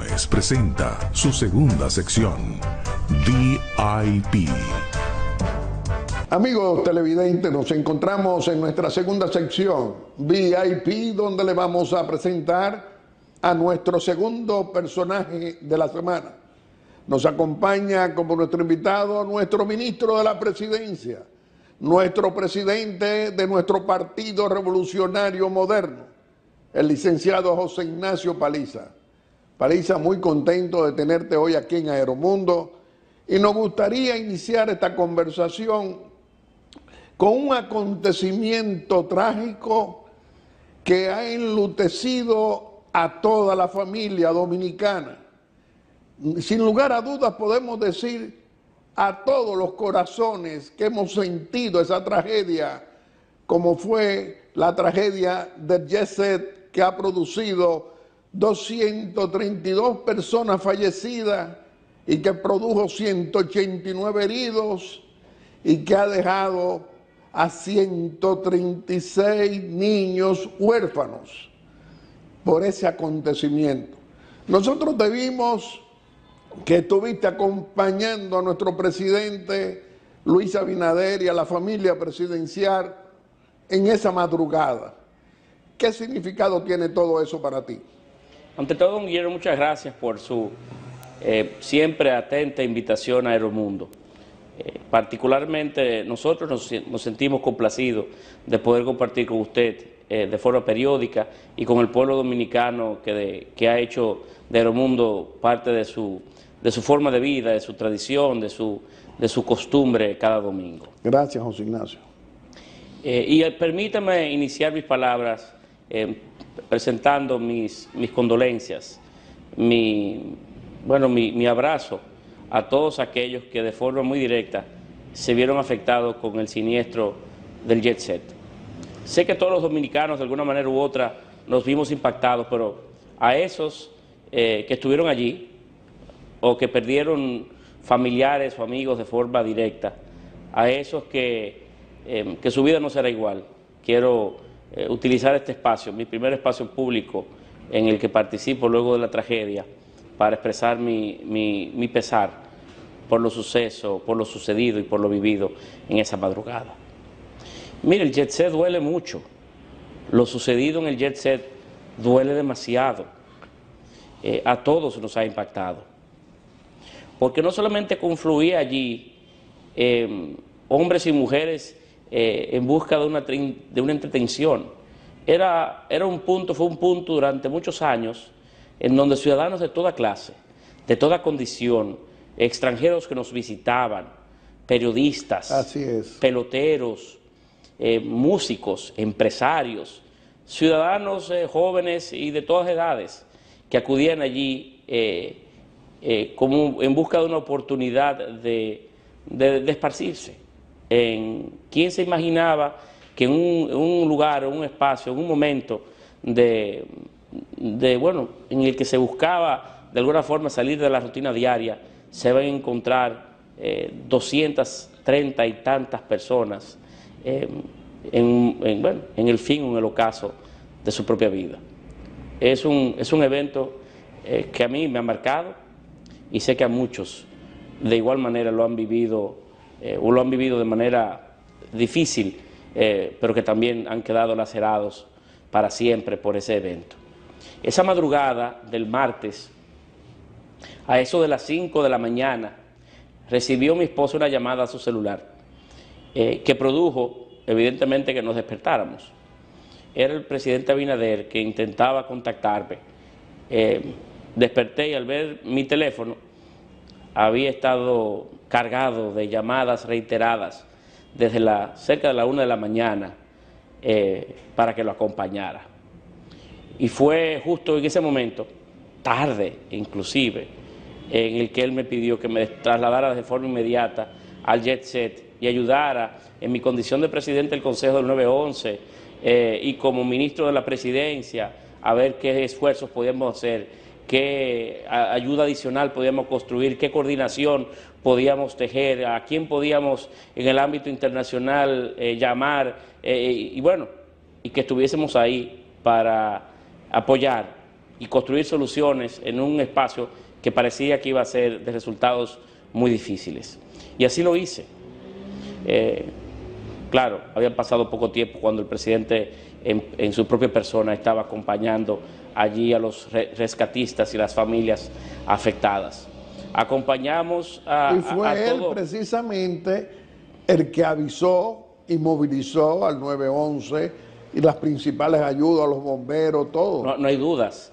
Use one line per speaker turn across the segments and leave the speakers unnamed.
Gómez presenta su segunda sección, VIP.
Amigos televidentes, nos encontramos en nuestra segunda sección, VIP, donde le vamos a presentar a nuestro segundo personaje de la semana. Nos acompaña como nuestro invitado nuestro ministro de la Presidencia, nuestro presidente de nuestro Partido Revolucionario Moderno, el licenciado José Ignacio Paliza. Paliza, muy contento de tenerte hoy aquí en Aeromundo y nos gustaría iniciar esta conversación con un acontecimiento trágico que ha enlutecido a toda la familia dominicana. Sin lugar a dudas podemos decir a todos los corazones que hemos sentido esa tragedia, como fue la tragedia del jet set que ha producido 232 personas fallecidas y que produjo 189 heridos y que ha dejado a 136 niños huérfanos por ese acontecimiento. Nosotros te vimos que estuviste acompañando a nuestro presidente Luis Abinader y a la familia presidencial en esa madrugada. ¿Qué significado tiene todo eso para ti?
Ante todo, don Guillermo, muchas gracias por su siempre atenta invitación a Aeromundo. Particularmente nosotros nos sentimos complacidos de poder compartir con usted de forma periódica y con el pueblo dominicano que ha hecho de Aeromundo parte de su forma de vida, de su tradición, de su costumbre cada domingo.
Gracias, José Ignacio.
Y permítame iniciar mis palabras presentando mis condolencias, mi abrazo a todos aquellos que de forma muy directa se vieron afectados con el siniestro del jet set. Sé que todos los dominicanos de alguna manera u otra nos vimos impactados, pero a esos que estuvieron allí o que perdieron familiares o amigos de forma directa, a esos que su vida no será igual, quiero utilizar este espacio, mi primer espacio público en el que participo luego de la tragedia, para expresar mi pesar por los sucesos, por lo sucedido y por lo vivido en esa madrugada. Mire, el jet set duele mucho. Lo sucedido en el jet set duele demasiado. A todos nos ha impactado. Porque no solamente confluía allí hombres y mujeres en busca de una entretención. Fue un punto durante muchos años en donde ciudadanos de toda clase, de toda condición, extranjeros que nos visitaban, periodistas,
así es,
peloteros, músicos, empresarios, ciudadanos jóvenes y de todas edades que acudían allí como en busca de una oportunidad de esparcirse. ¿Quién se imaginaba que en un lugar, en un espacio, en un momento en el que se buscaba de alguna forma salir de la rutina diaria, se van a encontrar 230 y tantas personas en el fin o en el ocaso de su propia vida? Es un evento que a mí me ha marcado y sé que a muchos de igual manera lo han vivido de manera difícil, pero que también han quedado lacerados para siempre por ese evento. Esa madrugada del martes, a eso de las 5 de la mañana, recibió mi esposa una llamada a su celular que produjo, evidentemente, que nos despertáramos. Era el presidente Abinader que intentaba contactarme. Desperté y al ver mi teléfono había estado cargado de llamadas reiteradas desde cerca de la 1 de la mañana para que lo acompañara. Y fue justo en ese momento, tarde inclusive, en el que él me pidió que me trasladara de forma inmediata al jet set y ayudara en mi condición de presidente del Consejo del 911 y como ministro de la Presidencia a ver qué esfuerzos podíamos hacer, qué ayuda adicional podíamos construir, qué coordinación podíamos tejer, a quién podíamos en el ámbito internacional llamar y que estuviésemos ahí para apoyar y construir soluciones en un espacio que parecía que iba a ser de resultados muy difíciles. Y así lo hice. Claro, había pasado poco tiempo cuando el presidente en su propia persona estaba acompañando allí a los rescatistas y las familias afectadas. Acompañamos
y fue él
todo.
Precisamente el que avisó y movilizó al 911 y las principales ayudas a los bomberos, todo.
No hay dudas.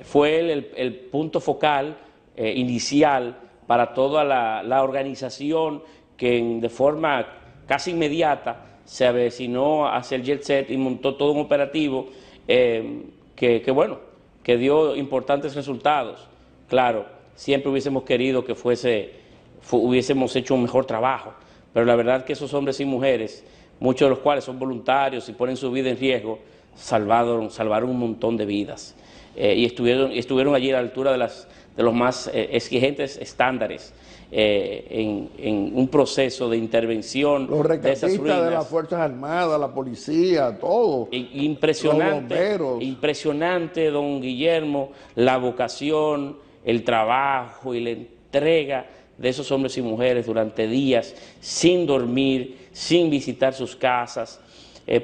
Fue él el punto focal inicial para toda la organización que de forma casi inmediata se avecinó hacia el Jet Set y montó todo un operativo que dio importantes resultados. Claro, siempre hubiésemos querido que hubiésemos hecho un mejor trabajo, pero la verdad que esos hombres y mujeres, muchos de los cuales son voluntarios y ponen su vida en riesgo, salvaron un montón de vidas y estuvieron allí a la altura de los más exigentes estándares en un proceso de intervención
los
de esas
rescatistas
ruinas.
de las Fuerzas Armadas, la policía, todo.
Impresionante,
los bomberos.
impresionante, don Guillermo, la vocación, el trabajo y la entrega de esos hombres y mujeres durante días, sin dormir, sin visitar sus casas,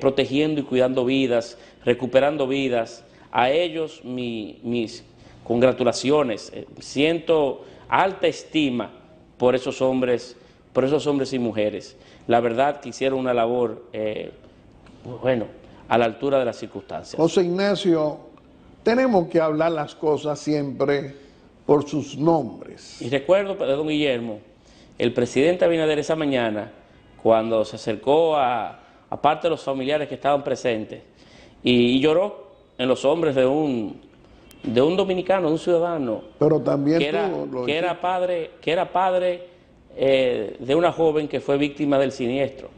protegiendo y cuidando vidas, recuperando vidas. A ellos mis congratulaciones. Siento alta estima por esos hombres y mujeres. La verdad que hicieron una labor, a la altura de las circunstancias.
José Ignacio, tenemos que hablar las cosas siempre por sus nombres.
Y recuerdo, don Guillermo, el presidente Abinader esa mañana, cuando se acercó a parte de los familiares que estaban presentes, y lloró en los hombros de un dominicano, de un ciudadano,
Pero también
que era padre de una joven que fue víctima del siniestro.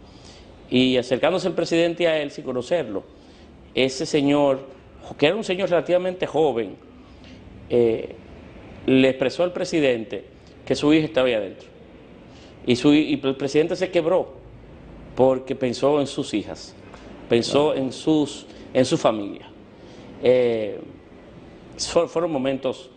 Y acercándose el presidente a él sin conocerlo, ese señor, que era un señor relativamente joven, le expresó al presidente que su hija estaba ahí adentro. Y el presidente se quebró porque pensó en sus hijas, pensó en su familia. Fueron momentos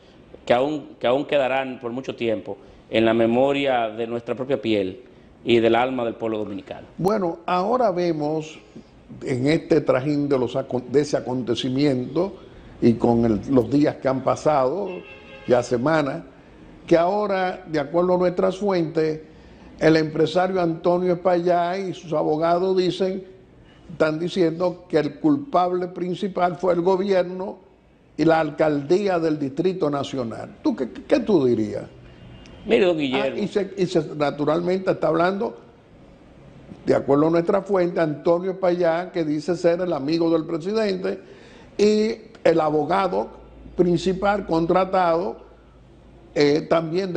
que aún quedarán por mucho tiempo en la memoria de nuestra propia piel y del alma del pueblo dominicano.
Bueno, ahora vemos en este trajín de ese acontecimiento y con los días que han pasado, ya semanas, que ahora, de acuerdo a nuestras fuentes, el empresario Antonio Espaillat y sus abogados están diciendo que el culpable principal fue el gobierno y la alcaldía del Distrito Nacional. ¿Qué tú dirías?
Mire, don Guillermo.
Naturalmente está hablando, de acuerdo a nuestra fuente, Antonio Espaillat, que dice ser el amigo del presidente, y el abogado principal contratado, también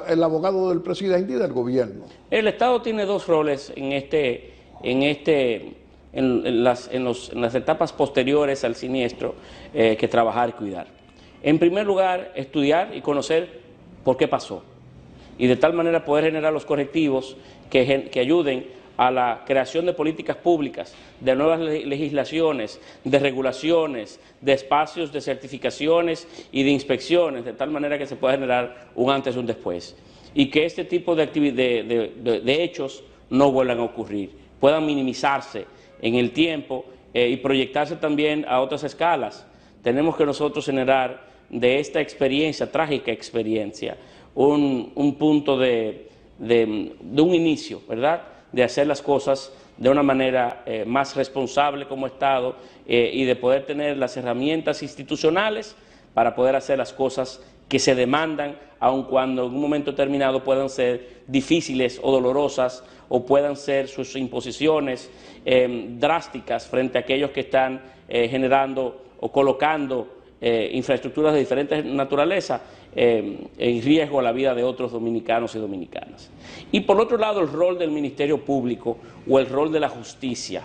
el abogado del presidente y del gobierno.
El Estado tiene dos roles en las etapas posteriores al siniestro que trabajar y cuidar. En primer lugar, estudiar y conocer por qué pasó, y de tal manera poder generar los correctivos que ayuden a la creación de políticas públicas, de nuevas legislaciones, de regulaciones, de espacios de certificaciones y de inspecciones, de tal manera que se pueda generar un antes y un después, y que este tipo de hechos no vuelvan a ocurrir, puedan minimizarse en el tiempo y proyectarse también a otras escalas. Tenemos que nosotros generar de esta experiencia, trágica experiencia, un punto de un inicio, ¿verdad?, de hacer las cosas de una manera más responsable como Estado y de poder tener las herramientas institucionales para poder hacer las cosas que se demandan, aun cuando en un momento determinado puedan ser difíciles o dolorosas, o puedan ser sus imposiciones drásticas frente a aquellos que están generando o colocando infraestructuras de diferentes naturaleza en riesgo a la vida de otros dominicanos y dominicanas. Y por otro lado, el rol del Ministerio Público o el rol de la justicia,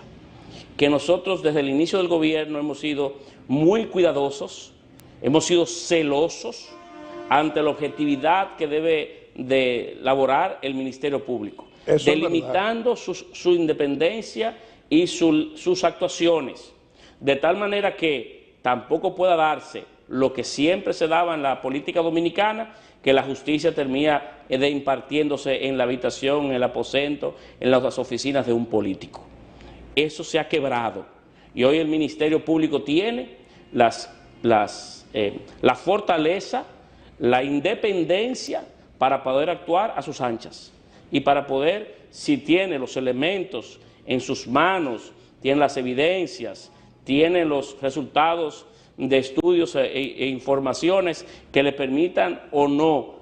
que nosotros desde el inicio del gobierno hemos sido muy cuidadosos, hemos sido celosos ante la objetividad que debe de elaborar el Ministerio Público, delimitando su independencia y sus actuaciones, de tal manera que tampoco pueda darse lo que siempre se daba en la política dominicana, que la justicia termina impartiéndose en la habitación, en el aposento, en las oficinas de un político. Eso se ha quebrado y hoy el Ministerio Público tiene la fortaleza, la independencia para poder actuar a sus anchas y para poder, si tiene los elementos en sus manos, tiene las evidencias, tiene los resultados de estudios e informaciones que le permitan o no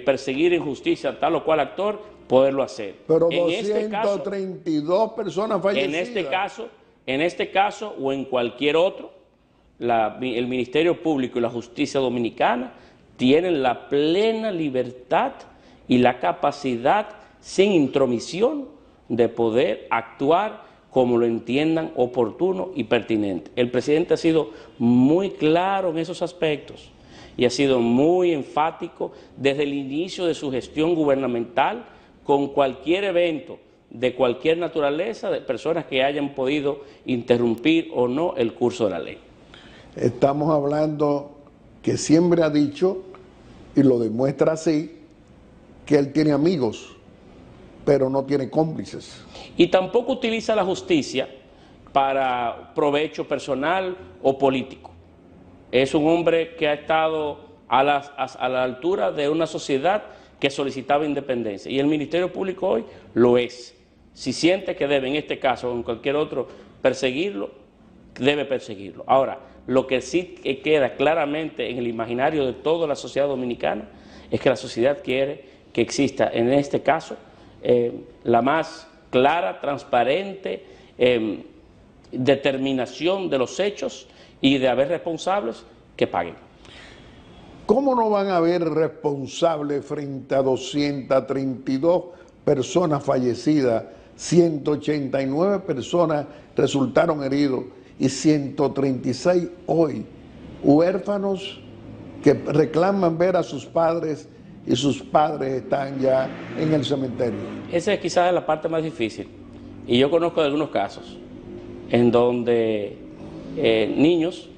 perseguir en justicia a tal o cual actor, poderlo hacer.
Pero
en
232 personas fallecidas.
En este caso o en cualquier otro, el Ministerio Público y la Justicia Dominicana tienen la plena libertad y la capacidad sin intromisión de poder actuar como lo entiendan oportuno y pertinente. El presidente ha sido muy claro en esos aspectos y ha sido muy enfático desde el inicio de su gestión gubernamental con cualquier evento de cualquier naturaleza, de personas que hayan podido interrumpir o no el curso de la ley.
Estamos hablando que siempre ha dicho, y lo demuestra así, que él tiene amigos, pero no tiene cómplices.
Y tampoco utiliza la justicia para provecho personal o político. Es un hombre que ha estado a la altura de una sociedad que solicitaba independencia. Y el Ministerio Público hoy lo es. Si siente que debe, en este caso o en cualquier otro, perseguirlo, debe perseguirlo. Ahora, lo que sí queda claramente en el imaginario de toda la sociedad dominicana es que la sociedad quiere que exista, en este caso, la más clara, transparente determinación de los hechos y de haber responsables que paguen.
¿Cómo no van a haber responsables frente a 232 personas fallecidas, 189 personas resultaron heridos y 136 hoy huérfanos que reclaman ver a sus padres y sus padres están ya en el cementerio?
Esa es quizás la parte más difícil. Y yo conozco de algunos casos en donde niños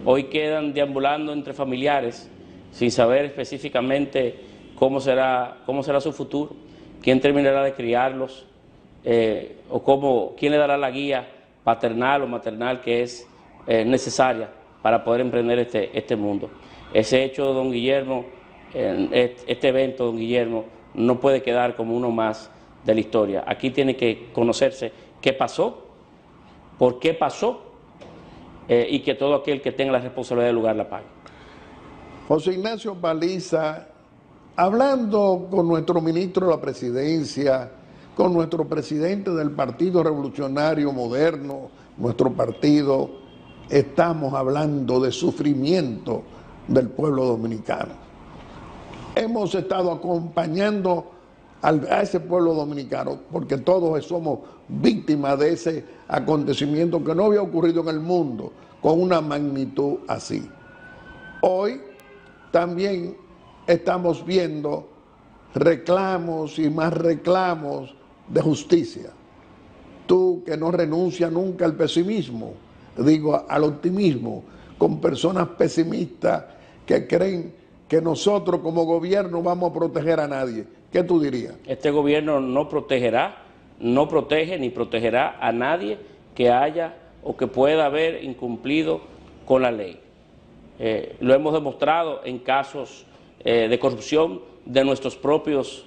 hoy quedan deambulando entre familiares sin saber específicamente cómo será su futuro, quién terminará de criarlos, quién le dará la guía paternal o maternal que es necesaria para poder emprender este mundo. Ese hecho, don Guillermo, este evento, don Guillermo, no puede quedar como uno más de la historia. Aquí tiene que conocerse qué pasó, por qué pasó, y que todo aquel que tenga la responsabilidad del lugar la pague.
José Ignacio Paliza, hablando con nuestro ministro de la Presidencia, con nuestro presidente del Partido Revolucionario Moderno, nuestro partido, estamos hablando de sufrimiento del pueblo dominicano. Hemos estado acompañando a ese pueblo dominicano porque todos somos víctimas de ese acontecimiento que no había ocurrido en el mundo con una magnitud así. Hoy también estamos viendo reclamos y más reclamos de justicia. Tú que no renuncias nunca al pesimismo, digo al optimismo, con personas pesimistas que creen que nosotros como gobierno vamos a proteger a nadie. ¿Qué tú dirías?
Este gobierno no protegerá, no protege ni protegerá a nadie que haya o que pueda haber incumplido con la ley. Lo hemos demostrado en casos de corrupción de nuestros propios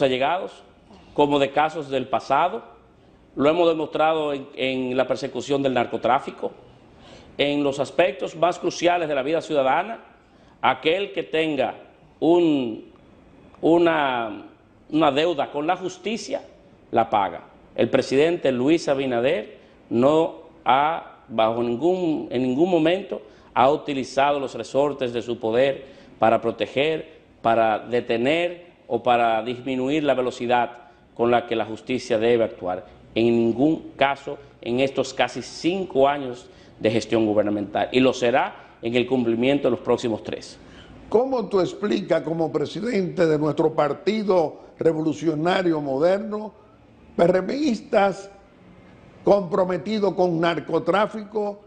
allegados, como de casos del pasado. Lo hemos demostrado en la persecución del narcotráfico, en los aspectos más cruciales de la vida ciudadana. Aquel que tenga una deuda con la justicia, la paga. El presidente Luis Abinader no ha, en ningún momento, ha utilizado los resortes de su poder para proteger, para detener o para disminuir la velocidad con la que la justicia debe actuar. En ningún caso en estos casi 5 años de gestión gubernamental. Y lo será en el cumplimiento de los próximos 3.
¿Cómo tú explicas como presidente de nuestro Partido Revolucionario Moderno, PRMistas comprometidos con narcotráfico,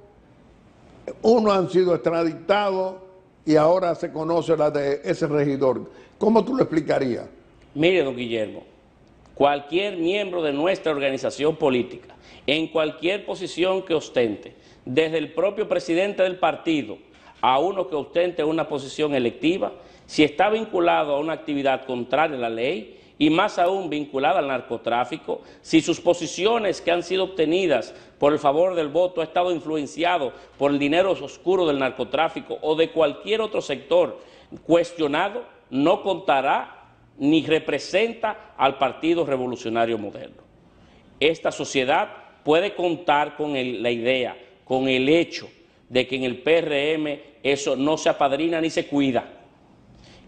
Unos han sido extraditados y ahora se conoce la de ese regidor. ¿Cómo tú lo explicarías?
Mire, don Guillermo, cualquier miembro de nuestra organización política, en cualquier posición que ostente, desde el propio presidente del partido a uno que ostente una posición electiva, si está vinculado a una actividad contraria a la ley, y más aún vinculada al narcotráfico, si sus posiciones que han sido obtenidas por el favor del voto ha estado influenciado por el dinero oscuro del narcotráfico o de cualquier otro sector cuestionado, no contará ni representa al Partido Revolucionario Moderno. Esta sociedad puede contar con la idea, con el hecho de que en el PRM eso no se apadrina ni se cuida.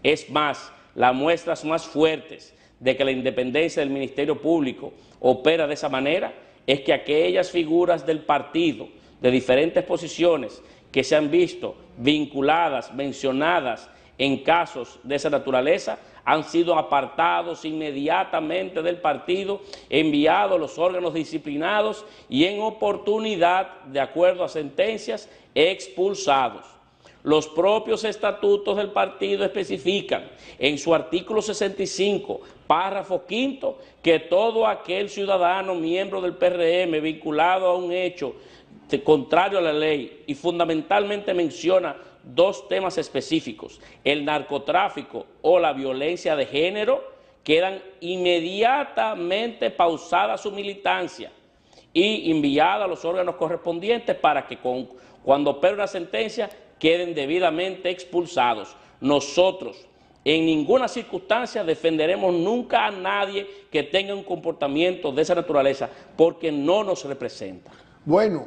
Es más, las muestras más fuertes de que la independencia del Ministerio Público opera de esa manera es que aquellas figuras del partido de diferentes posiciones que se han visto vinculadas, mencionadas en casos de esa naturaleza, han sido apartados inmediatamente del partido, enviados a los órganos disciplinados y en oportunidad, de acuerdo a sentencias, expulsados. Los propios estatutos del partido especifican en su artículo 65, párrafo quinto, que todo aquel ciudadano miembro del PRM vinculado a un hecho contrario a la ley, y fundamentalmente menciona dos temas específicos, el narcotráfico o la violencia de género, quedan inmediatamente pausada su militancia y enviada a los órganos correspondientes para que cuando opere una sentencia queden debidamente expulsados. Nosotros en ninguna circunstancia defenderemos nunca a nadie que tenga un comportamiento de esa naturaleza, porque no nos representa.
Bueno,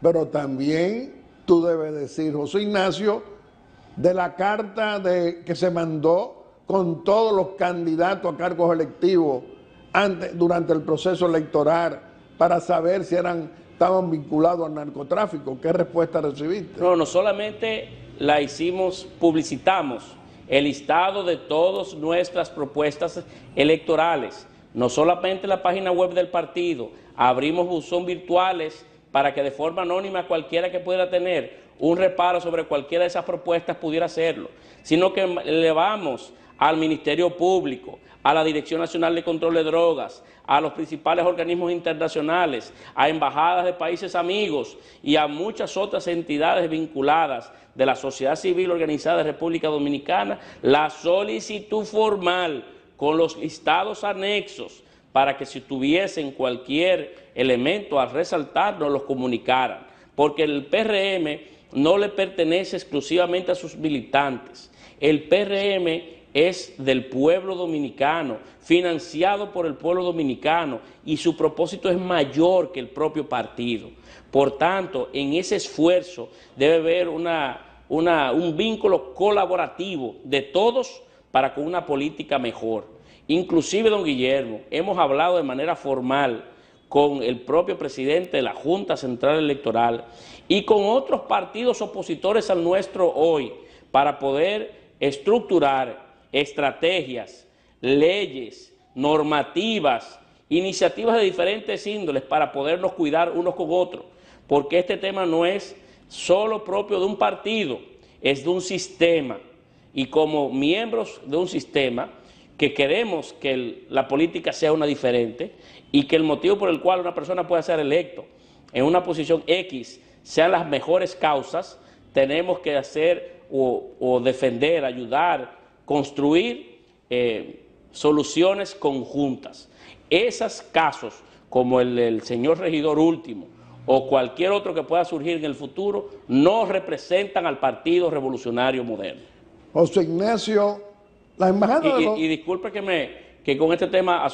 pero también tú debes decir, José Ignacio, de la carta que se mandó con todos los candidatos a cargos electivos durante el proceso electoral para saber si estaban vinculados al narcotráfico. ¿Qué respuesta recibiste?
No solamente la hicimos, publicitamos el listado de todas nuestras propuestas electorales, no solamente en la página web del partido, abrimos buzón virtuales para que de forma anónima cualquiera que pueda tener un reparo sobre cualquiera de esas propuestas pudiera hacerlo, sino que elevamos al Ministerio Público, a la Dirección Nacional de Control de Drogas, a los principales organismos internacionales, a embajadas de países amigos y a muchas otras entidades vinculadas de la sociedad civil organizada de República Dominicana, la solicitud formal con los listados anexos para que si tuviesen cualquier elemento a resaltar nos los comunicaran, porque el PRM no le pertenece exclusivamente a sus militantes, el PRM es del pueblo dominicano, financiado por el pueblo dominicano, y su propósito es mayor que el propio partido. Por tanto, en ese esfuerzo debe haber un vínculo colaborativo de todos para con una política mejor. Inclusive, don Guillermo, hemos hablado de manera formal con el propio presidente de la Junta Central Electoral y con otros partidos opositores al nuestro hoy para poder estructurar estrategias, leyes, normativas, iniciativas de diferentes índoles para podernos cuidar unos con otros, porque este tema no es solo propio de un partido, es de un sistema, y como miembros de un sistema que queremos que la política sea una diferente y que el motivo por el cual una persona pueda ser electo en una posición X sean las mejores causas, tenemos que hacer o defender, ayudar, construir soluciones conjuntas. Esos casos, como el del señor regidor último, o cualquier otro que pueda surgir en el futuro, no representan al Partido Revolucionario Moderno.
José Ignacio, la embajada
y disculpe que con este tema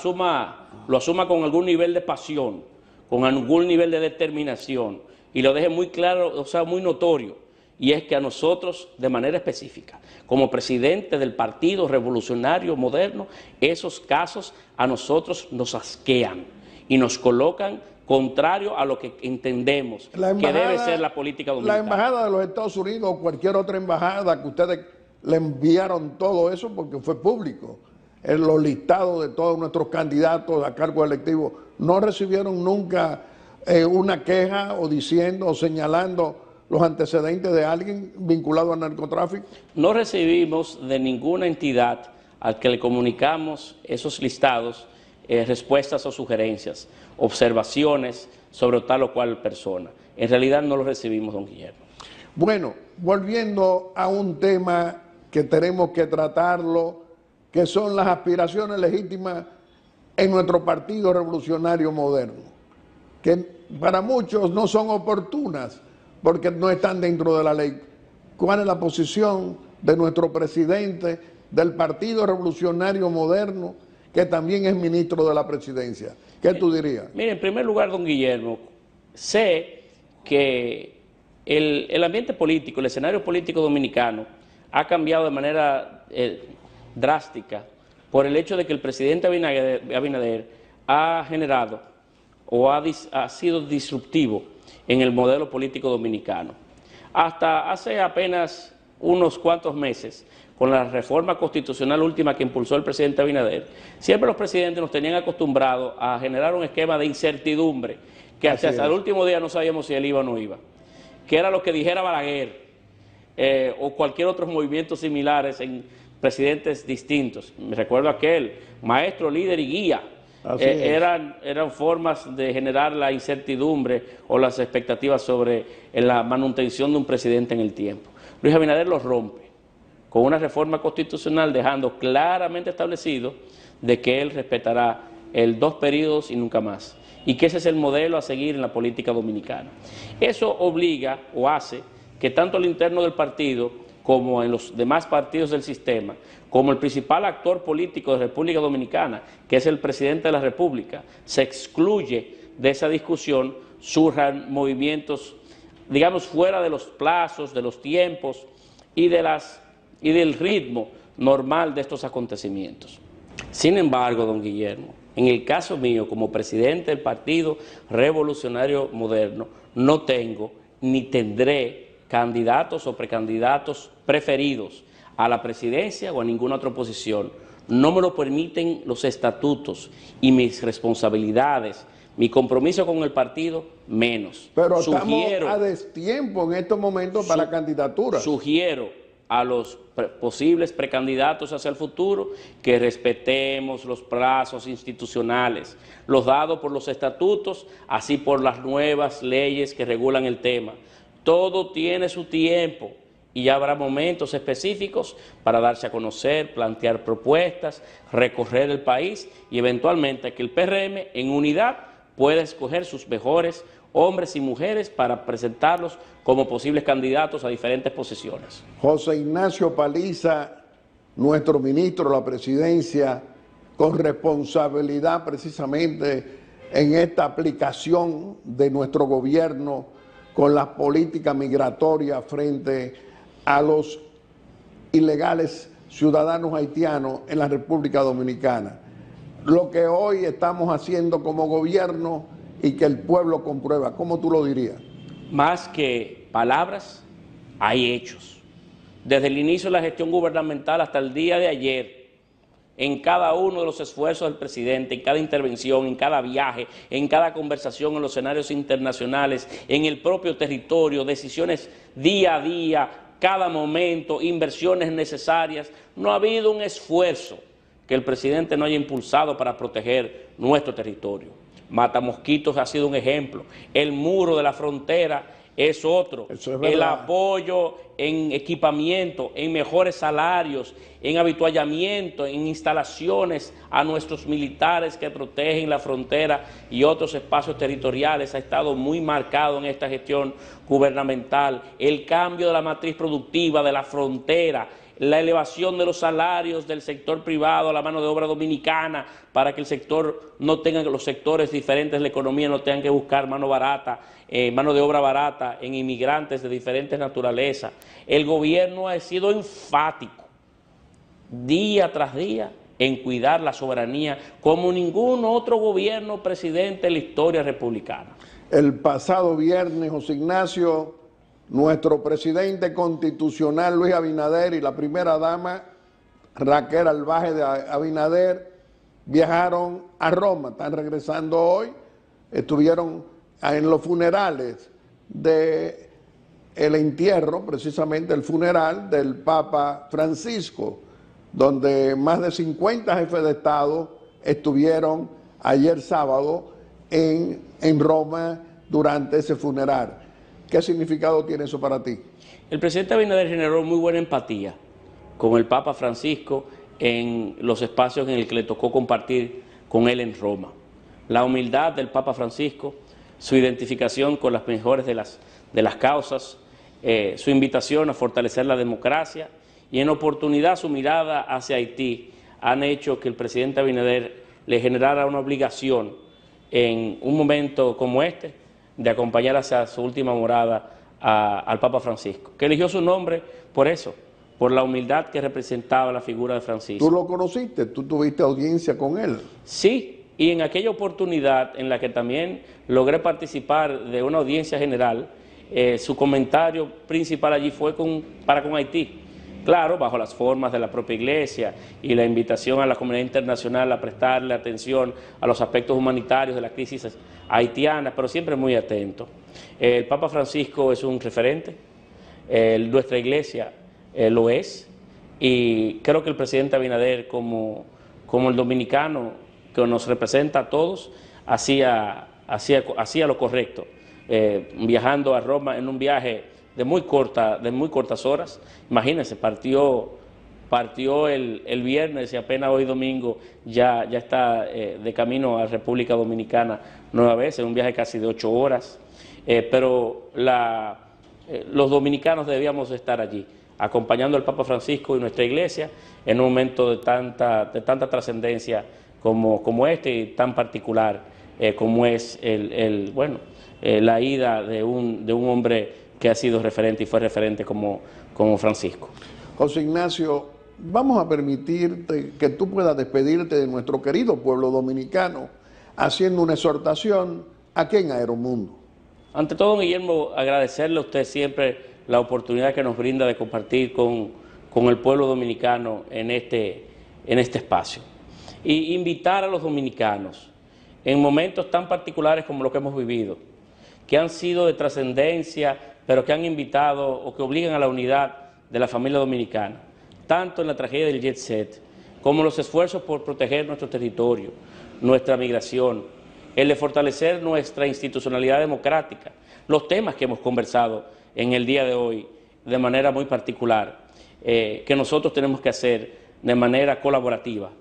lo asuma con algún nivel de pasión, con algún nivel de determinación, y lo deje muy claro, o sea, muy notorio. Y es que a nosotros, de manera específica, como presidente del Partido Revolucionario Moderno, esos casos a nosotros nos asquean y nos colocan contrario a lo que entendemos que debe ser la política dominicana.
La embajada de los Estados Unidos o cualquier otra embajada que ustedes le enviaron todo eso porque fue público, en los listados de todos nuestros candidatos a cargo electivo, no recibieron nunca una queja o diciendo o señalando los antecedentes de alguien vinculado al narcotráfico?
No recibimos de ninguna entidad al que le comunicamos esos listados respuestas o sugerencias, observaciones sobre tal o cual persona. En realidad no lo recibimos, don Guillermo.
Bueno, volviendo a un tema que tenemos que tratarlo, que son las aspiraciones legítimas en nuestro Partido Revolucionario Moderno, que para muchos no son oportunas porque no están dentro de la ley. ¿Cuál es la posición de nuestro presidente del Partido Revolucionario Moderno, que también es ministro de la presidencia? ¿Qué tú dirías?
Mire, en primer lugar, don Guillermo, sé que el ambiente político, el escenario político dominicano ha cambiado de manera drástica por el hecho de que el presidente Abinader ha generado o ha sido disruptivo en el modelo político dominicano. Hasta hace apenas unos cuantos meses, con la reforma constitucional última que impulsó el presidente Abinader, siempre los presidentes nos tenían acostumbrados a generar un esquema de incertidumbre, que hasta el último día no sabíamos si él iba o no iba, que era lo que dijera Balaguer o cualquier otro movimiento similares en presidentes distintos. Me recuerdo aquel, maestro, líder y guía. Eran formas de generar la incertidumbre o las expectativas sobre la manutención de un presidente en el tiempo. Luis Abinader los rompe con una reforma constitucional dejando claramente establecido de que él respetará el 2 periodos y nunca más, y que ese es el modelo a seguir en la política dominicana. Eso obliga o hace que tanto al interno del partido como en los demás partidos del sistema, como el principal actor político de República Dominicana, que es el presidente de la República, se excluye de esa discusión, surjan movimientos, digamos, fuera de los plazos, de los tiempos y del ritmo normal de estos acontecimientos. Sin embargo, don Guillermo, en el caso mío, como presidente del Partido Revolucionario Moderno, no tengo ni tendré candidatos o precandidatos preferidos a la presidencia o a ninguna otra posición. No me lo permiten los estatutos y mis responsabilidades, mi compromiso con el partido, menos.
Pero estamos a destiempo en estos momentos para candidaturas.
Sugiero a los posibles precandidatos hacia el futuro que respetemos los plazos institucionales, los dados por los estatutos, así por las nuevas leyes que regulan el tema. Todo tiene su tiempo y ya habrá momentos específicos para darse a conocer, plantear propuestas, recorrer el país y eventualmente que el PRM en unidad pueda escoger sus mejores hombres y mujeres para presentarlos como posibles candidatos a diferentes posiciones.
José Ignacio Paliza, nuestro ministro de la presidencia, con responsabilidad precisamente en esta aplicación de nuestro gobierno con las políticas migratorias frente a los ilegales ciudadanos haitianos en la República Dominicana. Lo que hoy estamos haciendo como gobierno y que el pueblo comprueba, ¿cómo tú lo dirías?
Más que palabras, hay hechos. Desde el inicio de la gestión gubernamental hasta el día de ayer, en cada uno de los esfuerzos del presidente, en cada intervención, en cada viaje, en cada conversación en los escenarios internacionales, en el propio territorio, decisiones día a día, cada momento, inversiones necesarias, no ha habido un esfuerzo que el presidente no haya impulsado para proteger nuestro territorio. Matamosquitos ha sido un ejemplo, el muro de la frontera es otro, el apoyo en equipamiento, en mejores salarios, en habituallamiento, en instalaciones a nuestros militares que protegen la frontera y otros espacios territoriales ha estado muy marcado en esta gestión gubernamental. El cambio de la matriz productiva de la frontera, la elevación de los salarios del sector privado a la mano de obra dominicana para que el sector no tenga, los sectores diferentes de la economía no tengan que buscar mano de obra barata en inmigrantes de diferentes naturalezas. El gobierno ha sido enfático día tras día en cuidar la soberanía como ningún otro gobierno presidente en la historia republicana.
El pasado viernes, José Ignacio, nuestro presidente constitucional Luis Abinader y la primera dama Raquel Albaje de Abinader viajaron a Roma, están regresando hoy, estuvieron en los funerales de el entierro, precisamente el funeral del Papa Francisco, donde más de 50 jefes de Estado estuvieron ayer sábado en Roma durante ese funeral. ¿Qué significado tiene eso para ti?
El presidente Abinader generó muy buena empatía con el Papa Francisco en los espacios en el que le tocó compartir con él en Roma. La humildad del Papa Francisco, su identificación con las mejores de las causas, su invitación a fortalecer la democracia y en oportunidad su mirada hacia Haití han hecho que el presidente Abinader le generara una obligación en un momento como este de acompañar hacia su última morada al Papa Francisco, que eligió su nombre por eso, por la humildad que representaba la figura de Francisco.
¿Tú lo conociste? ¿Tú tuviste audiencia con él?
Sí, y en aquella oportunidad en la que también logré participar de una audiencia general, su comentario principal allí fue para con Haití. Claro, bajo las formas de la propia Iglesia y la invitación a la comunidad internacional a prestarle atención a los aspectos humanitarios de la crisis haitiana, pero siempre muy atento. El Papa Francisco es un referente, nuestra Iglesia lo es, y creo que el presidente Abinader, como el dominicano que nos representa a todos, hacía lo correcto, viajando a Roma en un viaje de muy cortas horas. Imagínense, partió el viernes y apenas hoy domingo ya está de camino a República Dominicana nueva vez, en un viaje casi de 8 horas. Pero los dominicanos debíamos estar allí, acompañando al Papa Francisco y nuestra Iglesia en un momento de tanta trascendencia como este y tan particular como es la ida de un hombre que ha sido referente y fue referente como Francisco.
José Ignacio, vamos a permitirte que tú puedas despedirte de nuestro querido pueblo dominicano haciendo una exhortación aquí en Aeromundo.
Ante todo, Guillermo, agradecerle a usted siempre la oportunidad que nos brinda de compartir con el pueblo dominicano en este espacio. Y invitar a los dominicanos en momentos tan particulares como los que hemos vivido, que han sido de trascendencia, pero que han invitado o que obligan a la unidad de la familia dominicana, tanto en la tragedia del Jet Set, como en los esfuerzos por proteger nuestro territorio, nuestra migración, el de fortalecer nuestra institucionalidad democrática, los temas que hemos conversado en el día de hoy de manera muy particular, que nosotros tenemos que hacer de manera colaborativa,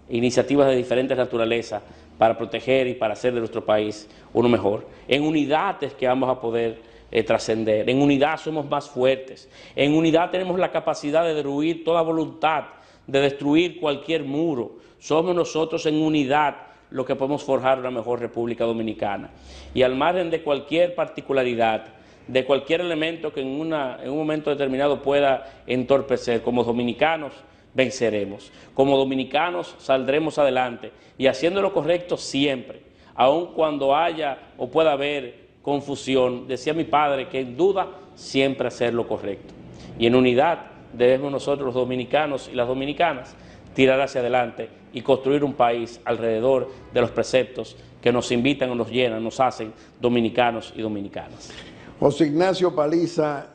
iniciativas de diferentes naturalezas para proteger y para hacer de nuestro país uno mejor. En unidad es que vamos a poder trascender, en unidad somos más fuertes, en unidad tenemos la capacidad de derruir toda voluntad, de destruir cualquier muro. Somos nosotros en unidad lo que podemos forjar una mejor República Dominicana. Y al margen de cualquier particularidad, de cualquier elemento que en un momento determinado pueda entorpecer, como dominicanos venceremos. Como dominicanos saldremos adelante y haciendo lo correcto siempre, aun cuando haya o pueda haber confusión. Decía mi padre que en duda siempre hacer lo correcto. Y en unidad debemos nosotros los dominicanos y las dominicanas tirar hacia adelante y construir un país alrededor de los preceptos que nos invitan o nos llenan, nos hacen dominicanos y dominicanas.
José Ignacio Paliza,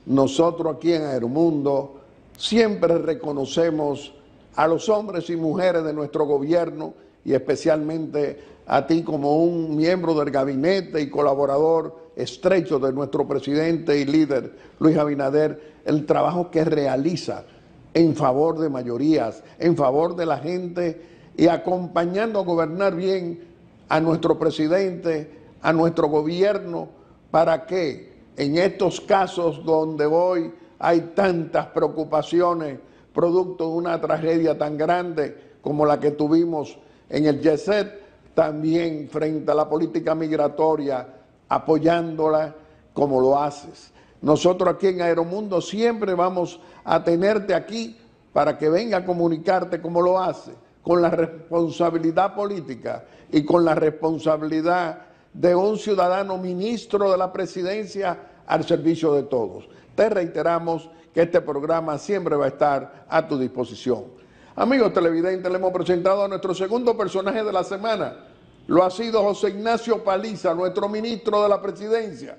nosotros aquí en Aeromundo siempre reconocemos a los hombres y mujeres de nuestro gobierno y especialmente a ti como un miembro del gabinete y colaborador estrecho de nuestro presidente y líder Luis Abinader, el trabajo que realiza en favor de mayorías, en favor de la gente y acompañando a gobernar bien a nuestro presidente, a nuestro gobierno, para que en estos casos donde hoy hay tantas preocupaciones producto de una tragedia tan grande como la que tuvimos en el Jet Set, también frente a la política migratoria, apoyándola como lo haces. Nosotros aquí en Aeromundo siempre vamos a tenerte aquí para que venga a comunicarte como lo hace, con la responsabilidad política y con la responsabilidad de un ciudadano ministro de la presidencia al servicio de todos. Te reiteramos que este programa siempre va a estar a tu disposición. Amigos televidentes, le hemos presentado a nuestro segundo personaje de la semana. Lo ha sido José Ignacio Paliza, nuestro ministro de la presidencia.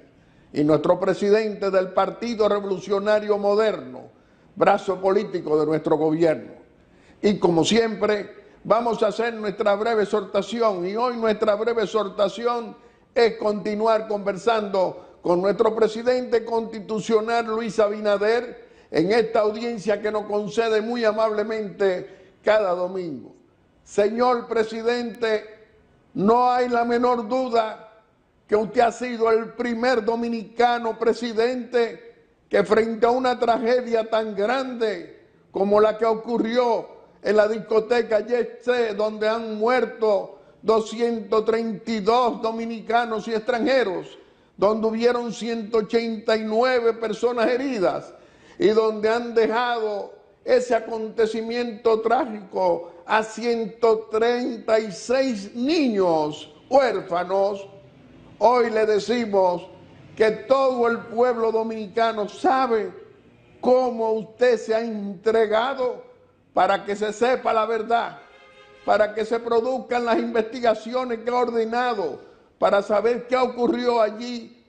y nuestro presidente del Partido Revolucionario Moderno, brazo político de nuestro gobierno. Y como siempre, vamos a hacer nuestra breve exhortación, y hoy nuestra breve exhortación es continuar conversando con nuestro presidente constitucional Luis Abinader en esta audiencia que nos concede muy amablemente cada domingo. Señor presidente, no hay la menor duda que usted ha sido el primer dominicano presidente que frente a una tragedia tan grande como la que ocurrió en la discoteca Jet Set, donde han muerto 232 dominicanos y extranjeros, donde hubieron 189 personas heridas y donde han dejado ese acontecimiento trágico a 136 niños huérfanos. Hoy le decimos que todo el pueblo dominicano sabe cómo usted se ha entregado para que se sepa la verdad, para que se produzcan las investigaciones que ha ordenado, para saber qué ocurrió allí